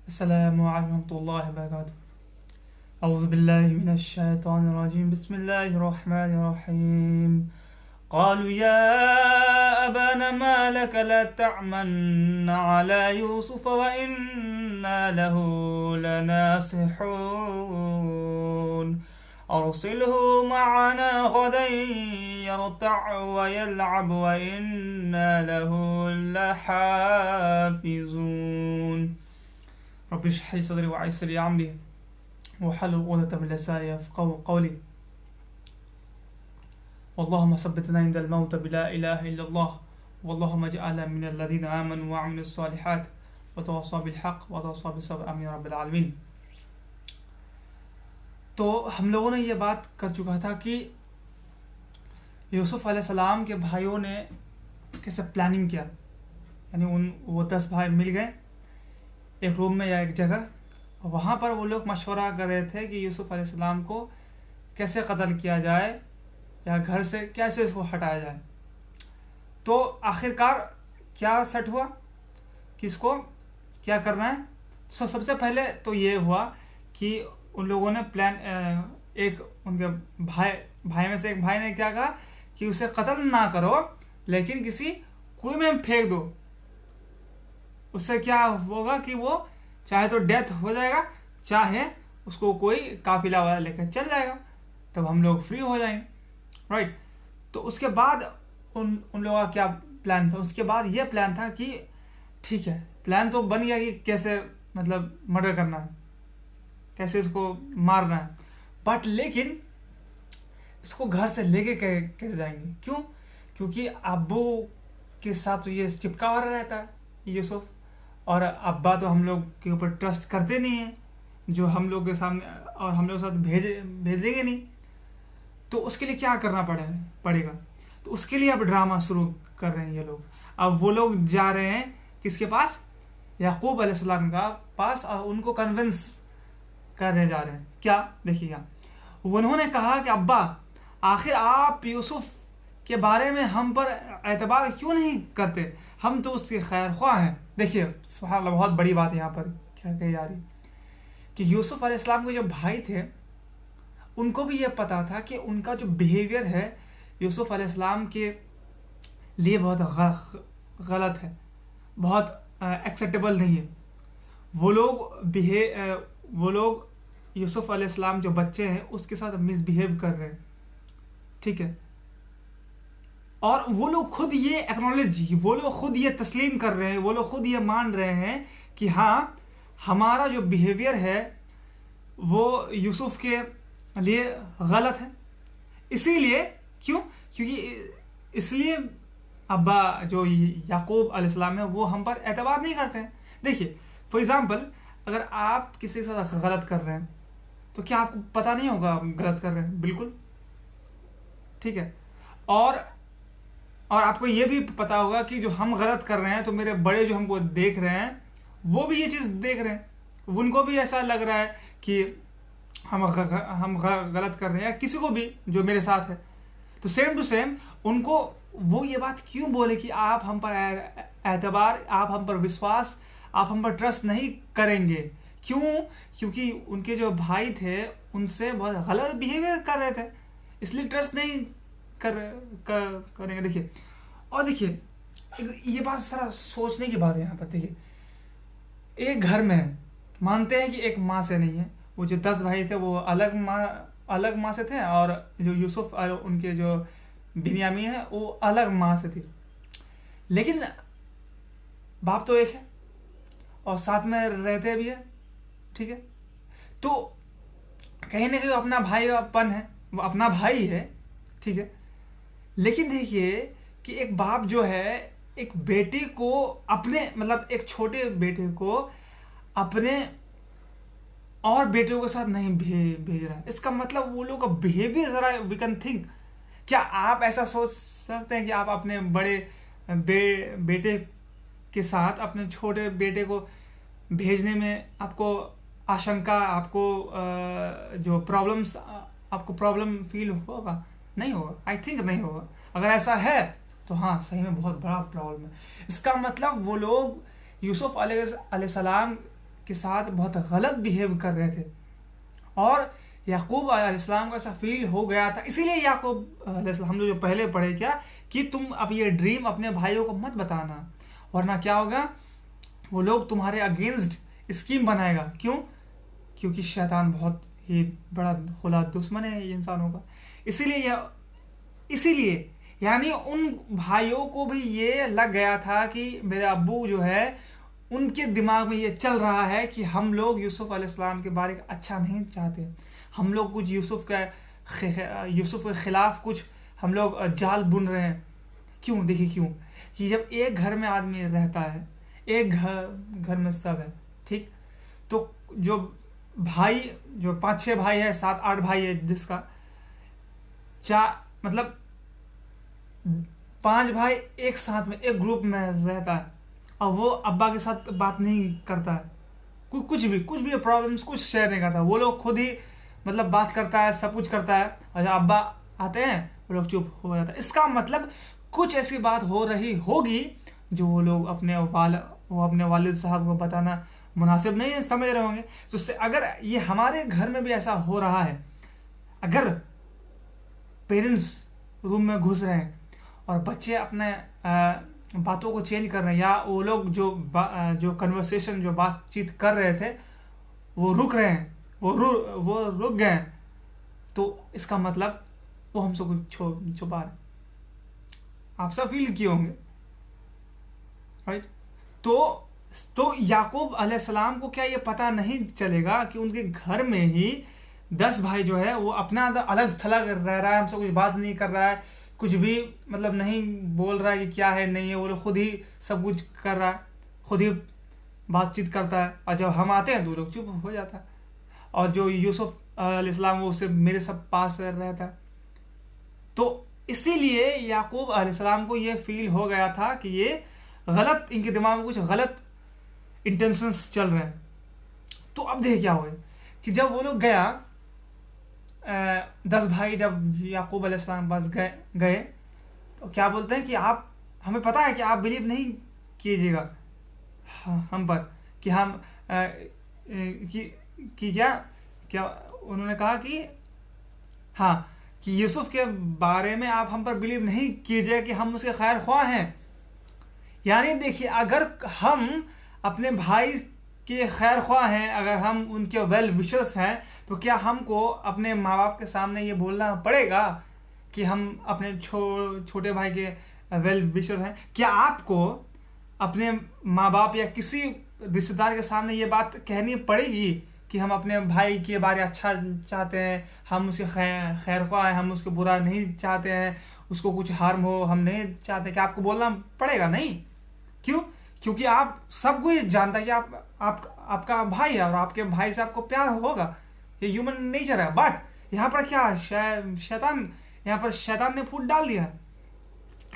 अस्सलामु अलैकुम वरहमतुल्लाहि वबरकातुहू। औज़ु बिल्लाहि मिनश शैतानिर रजीम। बिस्मिल्लाहिर रहमानिर रहीम। क़ालू या अबाना मा लका ला तअमन्ना अला यूसुफ व इन्ना लहू लनासिहून अरसिलहू मअना गदन यरतअ व यलअब व इन्ना लहू लहाफ़िज़ून। रब्बि इश्रह ली सदरी व यस्सिर ली अमरी वहलुल उक़दतम मिन लिसानी यफ़क़हू क़ौली। वल्लाहुम्मा सब्बितना इंदल मौत बिला इलाहा इल्लल्लाह वल्लाहुम्मा इजअलना मिनल लज़ीना आमनू व अमिलुस सालिहात व तवास्सौ बिल हक़ व तवास्सौ बिस सब्र आमीन या रब्बिल आलमीन। तो हम लोगों ने ये बात कर चुका था कि यूसुफ अलैहिस्सलाम के भाइयों ने कैसे प्लानिंग किया, यानी वो 10 भाई मिल गए एक रूम में या एक जगह। वहाँ पर वो लोग मशवरा कर रहे थे कि यूसुफ अलैहिस्सलाम को कैसे कत्ल किया जाए या घर से कैसे इसको हटाया जाए। तो आखिरकार क्या सेट हुआ कि इसको क्या करना है। सबसे पहले तो ये हुआ कि उन लोगों ने प्लान, एक उनके भाई में से एक भाई ने क्या कहा कि उसे कत्ल ना करो लेकिन किसी कुएं में फेंक दो। उससे क्या होगा कि वो चाहे तो डेथ हो जाएगा, चाहे उसको कोई काफिला वाला लेकर चल जाएगा, तब हम लोग फ्री हो जाएंगे, राइट। तो उसके बाद उन लोगों का क्या प्लान था। उसके बाद ये प्लान था कि ठीक है, प्लान तो बन गया कि कैसे मतलब मर्डर करना है, कैसे इसको मारना है, बट लेकिन इसको घर से लेके कैसे जाएंगे। क्यों? क्योंकि अब्बू के साथ तो ये चिपका हुआ रहता है यूसुफ, और अब्बा तो हम लोग के ऊपर ट्रस्ट करते नहीं है, जो हम लोग के सामने और हम लोग के साथ भेजेंगे नहीं। तो उसके लिए क्या करना पड़ेगा। तो उसके लिए अब ड्रामा शुरू कर रहे हैं ये लोग। अब वो लोग जा रहे हैं किसके पास, याकूब अलैहिस्सलाम का पास, और उनको कन्विंस करने जा रहे हैं। क्या देखिएगा, उन्होंने कहा कि अब्बा आखिर आप यूसुफ के बारे में हम पर एतबार क्यों नहीं करते, हम तो उसके खैर ख्वाह हैं। देखिए सुभान अल्लाह, बहुत बड़ी बात है यहाँ पर क्या कही जा रही कि यूसुफ अलैहिस्सलाम के जो भाई थे उनको भी ये पता था कि उनका जो बिहेवियर है यूसुफ अलैहिस्सलाम के लिए बहुत गलत है, बहुत एक्सेप्टेबल नहीं है। वो लोग यूसुफ अलैहिस्सलाम जो बच्चे हैं उसके साथ मिसबिहेव कर रहे हैं, ठीक है। और वो लोग खुद ये एक्नॉलेज, वो लोग खुद ये तस्लीम कर रहे हैं, वो लोग खुद ये मान रहे हैं कि हाँ हमारा जो बिहेवियर है वो यूसुफ के लिए गलत है। इसीलिए क्यों? क्योंकि इसलिए अब्बा जो याकूब अलैहिस्सलाम है वो हम पर एतबार नहीं करते हैं। देखिए फॉर एग्जाम्पल, अगर आप किसी के साथ गलत कर रहे हैं तो क्या आपको पता नहीं होगा आप गलत कर रहे हैं? बिल्कुल, ठीक है। और आपको ये भी पता होगा कि जो हम गलत कर रहे हैं तो मेरे बड़े जो हमको देख रहे हैं वो भी ये चीज़ देख रहे हैं, उनको भी ऐसा लग रहा है कि हम गलत कर रहे हैं, या किसी को भी जो मेरे साथ है। तो सेम टू सेम उनको वो ये बात क्यों बोले कि आप हम पर एतबार, आप हम पर विश्वास, आप हम पर ट्रस्ट नहीं करेंगे। क्यों? क्योंकि उनके जो भाई थे उनसे बहुत गलत बिहेवियर कर रहे थे, इसलिए ट्रस्ट नहीं करेंगे। देखिए, और देखिए ये बात सारा सोचने की बात है यहाँ पर। देखिए एक घर में मानते हैं कि एक माँ से नहीं है, वो जो 10 भाई थे वो अलग माँ से थे, और जो यूसुफ और उनके जो बिन्यामीन है वो अलग माँ से थी, लेकिन बाप तो एक है और साथ में रहते भी है, ठीक है। तो कहीं ना कहीं अपना भाई अपन है, वो अपना भाई है, ठीक है। लेकिन देखिए कि एक बाप जो है एक बेटे को अपने, मतलब एक छोटे बेटे को अपने और बेटियों के साथ नहीं भेज रहा है। इसका मतलब वो लोग का बिहेवियर जरा वी कैन थिंक। क्या आप ऐसा सोच सकते हैं कि आप अपने बड़े बेटे के साथ अपने छोटे बेटे को भेजने में आपको आशंका, आपको जो प्रॉब्लम्स, आपको प्रॉब्लम फील होगा? नहीं होगा, आई थिंक नहीं होगा। अगर ऐसा है तो हाँ सही में बहुत बड़ा प्रॉब्लम है। इसका मतलब वो लोग यूसुफ अलैहिस्सलाम के साथ बहुत गलत बिहेव कर रहे थे, और याकूब अलैहिस्सलाम को ऐसा फील हो गया था। इसीलिए याकूब अलैहिस्सलाम, हम लोग जो पहले पढ़े क्या, कि तुम अब ये ड्रीम अपने भाइयों को मत बताना, वरना क्या होगा, वो लोग तुम्हारे अगेंस्ट स्कीम बनाएगा। क्यों? क्योंकि शैतान बहुत ही बड़ा खुला दुश्मन है इंसानों का। इसीलिए यानी उन भाइयों को भी ये लग गया था कि मेरे अब्बू जो है, उनके दिमाग में ये चल रहा है कि हम लोग यूसुफ अलैहिस्सलाम के बारे में अच्छा नहीं चाहते, हम लोग कुछ यूसुफ के खिलाफ कुछ हम लोग जाल बुन रहे हैं। क्यों? देखिए क्यों, कि जब एक घर में आदमी रहता है, एक घर में सब है, ठीक, तो जो भाई, जो 5-6 भाई है, 7-8 भाई है, जिसका मतलब 5 भाई एक साथ में एक ग्रुप में रहता है, और वो अब्बा के साथ बात नहीं करता है, कुछ भी प्रॉब्लम्स कुछ शेयर नहीं करता, वो लोग खुद ही मतलब बात करता है, सब कुछ करता है, और जब अब्बा आते हैं वो लोग चुप हो जाता है। इसका मतलब कुछ ऐसी बात हो रही होगी जो वो लोग अपने वालिद साहब को बताना मुनासिब नहीं समझ रहे होंगे। तो अगर ये हमारे घर में भी ऐसा हो रहा है, अगर पेरेंट्स रूम में घुस रहे हैं और बच्चे अपने बातों को चेंज कर रहे हैं, या वो लोग जो कन्वर्सेशन, जो बातचीत कर रहे थे, वो रुक रहे हैं, वो रुक गए हैं, तो इसका मतलब वो हमसे कुछ छुपा रहे हैं। आप सब फील किए होंगे, राइट? तो याकूब अलैहिस्सलाम को क्या ये पता नहीं चलेगा कि उनके घर में ही 10 भाई जो है वो अपना अलग थलग रह रहा है, हमसे कुछ बात नहीं कर रहा है, कुछ भी मतलब नहीं बोल रहा है कि क्या है नहीं है, वो लोग खुद ही सब कुछ कर रहा है, खुद ही बातचीत करता है, और जब हम आते हैं तो लोग चुप हो जाता है। और जो यूसुफ अलैहिस्सलाम वो उससे मेरे सब पास रहता है। तो इसीलिए याकूब अलैहिस्सलाम को ये फील हो गया था कि ये गलत, इनके दिमाग में कुछ गलत इंटेंशंस चल रहे हैं। तो अब देखिए क्या हुआ कि जब वो लोग गया, 10 भाई जब याकूब अलैहिस्सलाम पास गए तो क्या बोलते हैं कि आप, हमें पता है कि आप बिलीव नहीं कीजिएगा हम पर, कि हम कि क्या उन्होंने कहा कि हाँ, कि यूसुफ के बारे में आप हम पर बिलीव नहीं कीजिए कि हम उसके खैर ख्वाह हैं। यानी देखिए, अगर हम अपने भाई के खैर ख्वाह हैं, अगर हम उनके वेल विशर्स हैं, तो क्या हमको अपने माँ बाप के सामने ये बोलना पड़ेगा कि हम अपने छोटे भाई के वेल विशर हैं? क्या आपको अपने माँ बाप या किसी रिश्तेदार के सामने ये बात कहनी पड़ेगी कि हम अपने भाई के बारे अच्छा चाहते हैं, हम उसके खैर ख्वाह हैं, हम उसको बुरा नहीं चाहते हैं, उसको कुछ हार्म हो हम नहीं चाहते? क्या आपको बोलना पड़ेगा? नहीं। क्यों? क्योंकि आप सबको ये जानता है कि आपका भाई है और आपके भाई से आपको प्यार होगा, ये ह्यूमन नेचर है। बट यहाँ पर क्या शैतान ने फूट डाल दिया,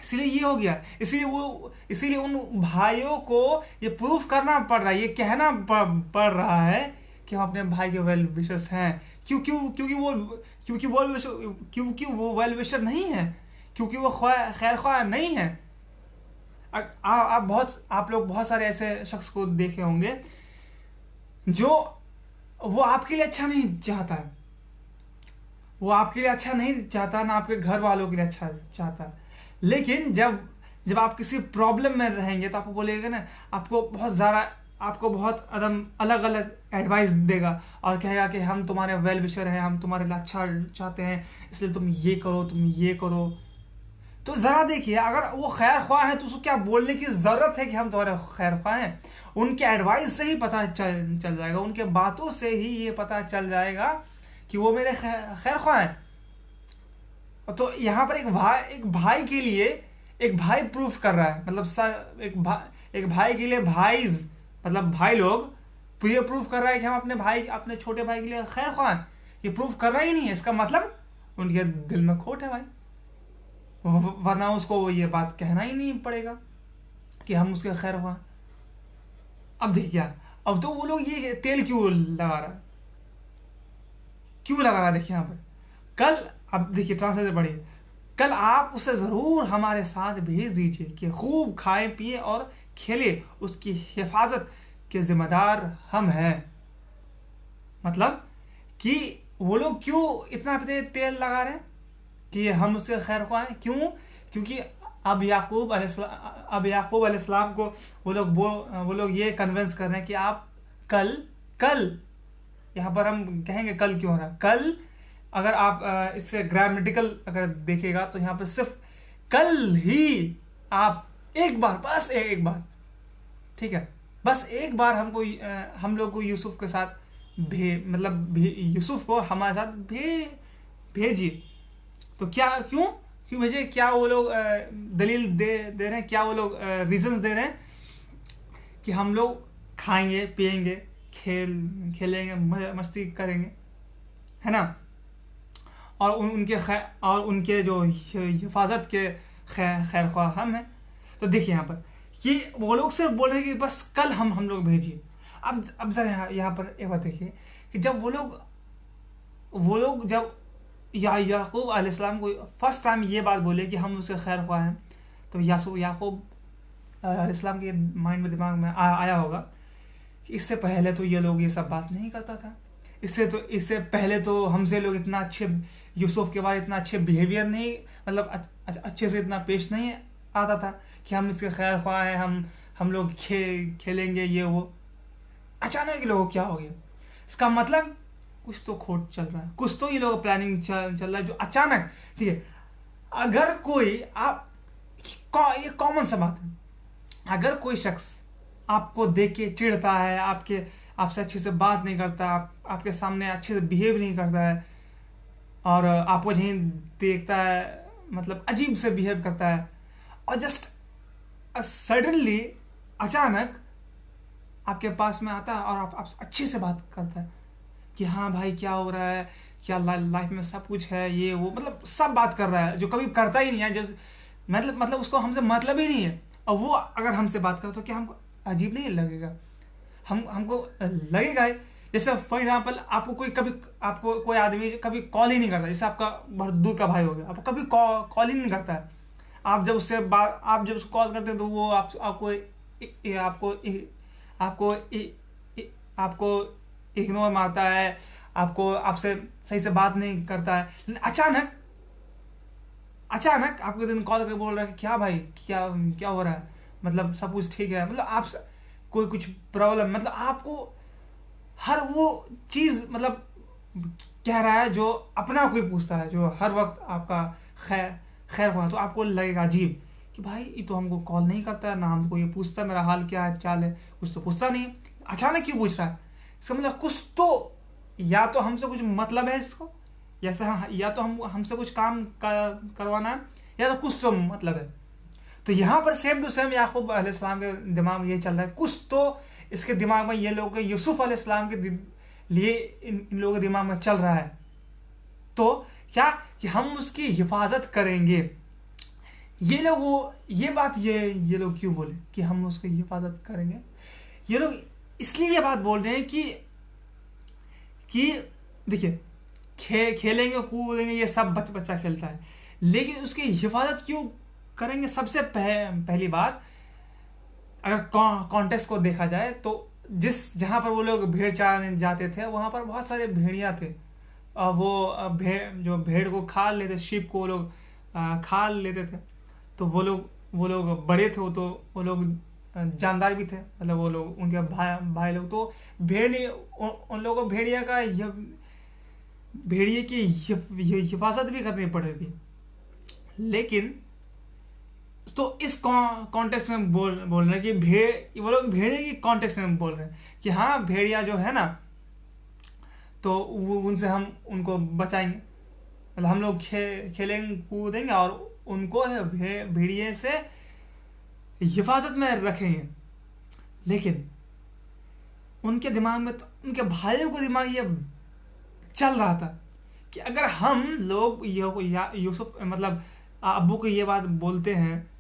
इसलिए ये हो गया। इसीलिए उन भाइयों को ये प्रूफ करना पड़ रहा है, ये कहना पड़ रहा है कि हम अपने भाई के वेल विशर्स हैं। क्योंकि वो वेल विशर नहीं है, क्योंकि वो खैर ख्वाह नहीं है। आप लोग बहुत सारे ऐसे शख्स को देखे होंगे जो वो आपके लिए अच्छा नहीं चाहता है, वो आपके लिए अच्छा नहीं चाहता, ना आपके घर वालों के लिए अच्छा चाहता है। लेकिन जब आप किसी प्रॉब्लम में रहेंगे तो आपको बोलेगा ना, आपको बहुत अलग अलग एडवाइस देगा और कहेगा कि हम तुम्हारे वेल विशर हैं, हम तुम्हारे लिए अच्छा चाहते हैं, इसलिए तुम ये करो। तो जरा देखिए, अगर वो खैर ख्वाह है तो उसको क्या बोलने की जरूरत है कि हम तुम्हारे खैर ख्वाह हैं? उनके एडवाइस से ही पता चल जाएगा, उनके बातों से ही ये पता चल जाएगा कि वो मेरे खैर ख्वाह हैं। तो यहाँ पर एक भाई के लिए एक भाई प्रूफ कर रहा है, मतलब एक भाई के लिए भाई लोग ये प्रूफ कर रहा है कि हम अपने छोटे भाई के लिए खैर ख्वाह हैं। ये प्रूफ कर रहा ही नहीं है, इसका मतलब उनके दिल में खोट है भाई, वरना उसको ये बात कहना ही नहीं पड़ेगा कि हम उसके खैर ख्वाह। अब देखिए क्या, अब तो वो लोग ये तेल क्यों लगा रहा, देखिए यहाँ पर कल, अब देखिए ट्रांसलेशन पढ़िए, कल आप उसे जरूर हमारे साथ भेज दीजिए कि खूब खाए पिए और खेले, उसकी हिफाजत के जिम्मेदार हम हैं। मतलब कि वो लोग क्यों इतना पे तेल लगा रहे हैं कि हम उसके खैर ख्वाह हैं? क्यों? क्योंकि अब याकूब अलैहिस्सलाम को वो लोग ये कन्विंस कर रहे हैं कि आप कल यहाँ पर हम कहेंगे कल क्यों हो रहा है, कल अगर आप इससे ग्रामेटिकल अगर देखिएगा तो यहाँ पर सिर्फ कल ही आप एक बार, बस एक बार, ठीक है, बस एक बार हम लोग को यूसुफ के साथ यूसुफ को हमारे साथ भेजिए। तो क्यों भेजे? क्या वो लोग दलील दे रहे हैं? क्या वो लोग रीजंस दे रहे हैं कि हम लोग खाएंगे पिएंगे खेलेंगे मस्ती करेंगे, है ना, और उनके जो हिफाजत के खैर ख्वाह हम हैं। तो देखिए यहाँ पर कि वो लोग सिर्फ बोल रहे हैं कि बस कल हम लोग भेजिए। अब जरा यहाँ पर एक बात देखिए कि जब वो लोग जब याकूब अलैहिस्सलाम को फर्स्ट टाइम ये बात बोले कि हम उसके खैर ख्वाह हैं, तो याकूब अलैहिस्सलाम के माइंड में, दिमाग में आया होगा कि इससे पहले तो ये लोग ये सब बात नहीं करता था। इससे पहले तो हमसे लोग इतना अच्छे, यूसुफ के बाद इतना अच्छे बिहेवियर नहीं, मतलब अच्छे से इतना पेश नहीं आता था कि हम इसके खैर ख्वाह हैं, हम लोग खेलेंगे ये वो। अचानक लोगों क्या हो गया? इसका मतलब कुछ तो खोट चल रहा है, कुछ तो ये लोग प्लानिंग चल रहा है जो अचानक, ठीक है। अगर कोई ये कॉमन सा बात है, अगर कोई शख्स आपको देख के चिढ़ता है, आपसे अच्छे से बात नहीं करता, आपके सामने अच्छे से बिहेव नहीं करता है, और आपको यहीं देखता है, मतलब अजीब से बिहेव करता है, और जस्ट सडनली अचानक आपके पास में आता है और आप अच्छे से बात करता है कि हाँ भाई क्या हो रहा है, क्या लाइफ में सब कुछ है, ये वो, मतलब सब बात कर रहा है जो कभी करता ही नहीं है, जो मतलब उसको हमसे मतलब ही नहीं है, और वो अगर हमसे बात करे तो क्या हमको अजीब नहीं लगेगा? हमको लगेगा जैसे फॉर एग्जाम्पल आपको कोई आदमी कभी कॉल ही नहीं करता, जैसे आपका बहुत दूर का भाई हो गया, आपको कभी कॉल ही नहीं करता है। आप जब उसको कॉल करते हैं तो वो आपको इग्नोर मारता है, आपसे सही से बात नहीं करता है। लेकिन अचानक आपके दिन कॉल करके बोल रहा है कि क्या भाई क्या हो रहा है, मतलब सब कुछ ठीक है, मतलब आप कोई कुछ प्रॉब्लम, मतलब आपको हर वो चीज मतलब कह रहा है जो अपना कोई पूछता है, जो हर वक्त आपका खैर हुआ, तो आपको लगेगा अजीब कि भाई ये तो हमको कॉल नहीं करता, ना हमको ये पूछता मेरा हाल क्या है, चाल है, कुछ तो पूछता नहीं, अचानक क्यों पूछ रहा है? इसका मतलब कुछ तो, या तो हमसे कुछ मतलब है इसको, या तो हमसे कुछ काम करवाना है, या तो कुछ तो मतलब है। तो यहाँ पर सेम टू सेम याकूब अलैहिस्सलाम के दिमाग में ये चल रहा है, कुछ तो इसके दिमाग में ये लोग यूसुफ अलैहिस्सलाम के लिए इन लोगों के दिमाग में चल रहा है। तो क्या कि हम उसकी हिफाजत करेंगे। ये लोग क्यों बोले कि हम उसकी हिफाजत करेंगे? ये लोग इसलिए ये बात बोल रहे हैं कि देखिए खेलेंगे कूदेंगे ये सब बच्चा खेलता है, लेकिन उसकी हिफाजत क्यों करेंगे? सबसे पहली बात, अगर कॉन्टेक्स्ट को देखा जाए तो जहां पर वो लोग भेड़ चराने जाते थे वहां पर बहुत सारे भेड़िया थे, और वो भेड़ को खा लेते, शीप को वो लोग खा लेते थे। तो वो लोग बड़े थे, वो लोग जानदार भी थे, मतलब वो लोग उनके भाई लोग। तो उन लोगों को भेड़िए की हिफाजत भी करनी पड़ रही थी। लेकिन तो इस कॉन्टेक्स्ट में बोल रहे हैं कि वो लोग भेड़िए की कॉन्टेक्स्ट में बोल रहे हैं कि हाँ भेड़िया जो है ना, तो उनसे हम उनको बचाएंगे, मतलब हम लोग खेलेंगे कूदेंगे और उनको भेड़िए से हिफाजत में रखेंगे। लेकिन उनके दिमाग में, तो उनके भाइयों को दिमाग ये चल रहा था कि अगर हम लोग यूसुफ मतलब अब्बू को ये बात बोलते हैं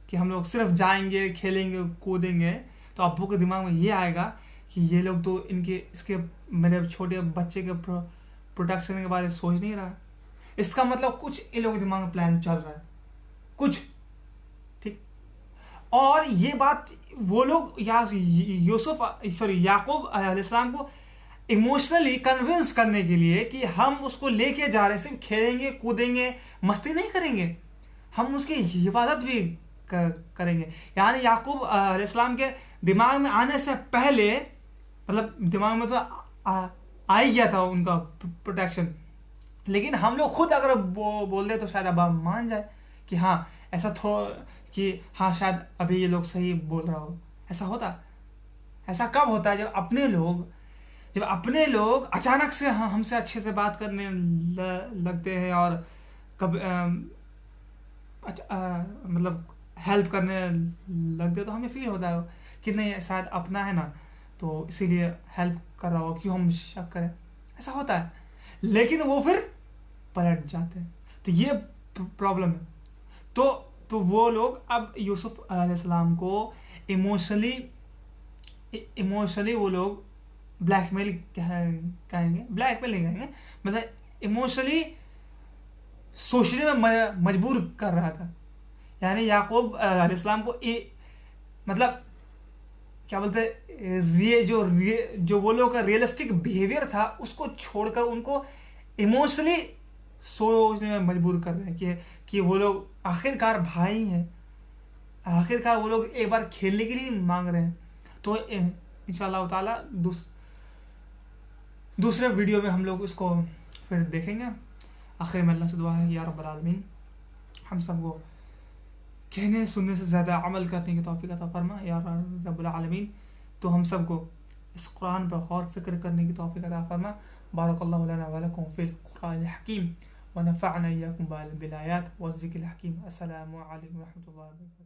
कि हम लोग सिर्फ जाएंगे खेलेंगे कूदेंगे, तो अब्बू के दिमाग में ये आएगा कि ये लोग तो इसके मेरे छोटे बच्चे के प्रोटेक्शन के बारे में सोच नहीं रहा। इसका मतलब कुछ इन लोगों के दिमाग में प्लान चल रहा है कुछ, ठीक। और ये बात वो लोग याकूब अलैहिस्सलाम को इमोशनली कन्विंस करने के लिए कि हम उसको लेके जा रहे हैं, सिर्फ खेलेंगे कूदेंगे मस्ती नहीं करेंगे, हम उसकी हिफाजत भी करेंगे। यानी याकूब अलैहिस्सलाम के दिमाग में आने से पहले, मतलब दिमाग में तो आ ही गया था उनका प्रोटेक्शन, लेकिन हम लोग खुद अगर बोल दे तो शायद अब मान जाए कि हाँ ऐसा कि हाँ शायद अभी ये लोग सही बोल रहा हो। ऐसा होता, ऐसा कब होता है जब अपने लोग अचानक से हमसे अच्छे से बात करने लगते हैं और कब मतलब हेल्प करने लगते, तो हमें फील होता है कि नहीं शायद अपना है ना, तो इसीलिए हेल्प कर रहा हो, क्यों हम शक करें। ऐसा होता है, लेकिन वो फिर पलट जाते हैं, तो ये प्रॉब्लम है। तो वो लोग अब यूसुफ अलैहिस्सलाम को इमोशनली वो लोग ब्लैकमेल कहेंगे, ब्लैकमेल नहीं कहेंगे, मतलब इमोशनली सोचने में मजबूर कर रहा था। यानी याकूब अलैहिस्सलाम को मतलब क्या बोलते जो वो लोग का रियलिस्टिक बिहेवियर था उसको छोड़कर उनको इमोशनली सोचने में मजबूर कर रहे हैं कि वो लोग आखिरकार भाई हैं, आखिरकार वो लोग एक बार खेलने के लिए मांग रहे हैं। तो इंशाअल्लाह ताला दूसरे वीडियो में हम लोग इसको फिर देखेंगे। आखिर में अल्लाह से दुआ है कि या रब्बल आलमीन हम सबको कहने सुनने से ज़्यादा अमल करने की तौफीक अता फरमा या रब्बल आलमीन। तो हम सबको इस कुरान पर गौर फिक्र करने की तौफीक अता फरमा। बारकल्लाहु लना व लकुम फिल कुरानिल हकीम व नफ़अना इय्याकुम बिल आयात व ज़िक्रिल हकीम। अस्सलामु अलैकुम व रहमतुल्लाहि व बरकातुहू।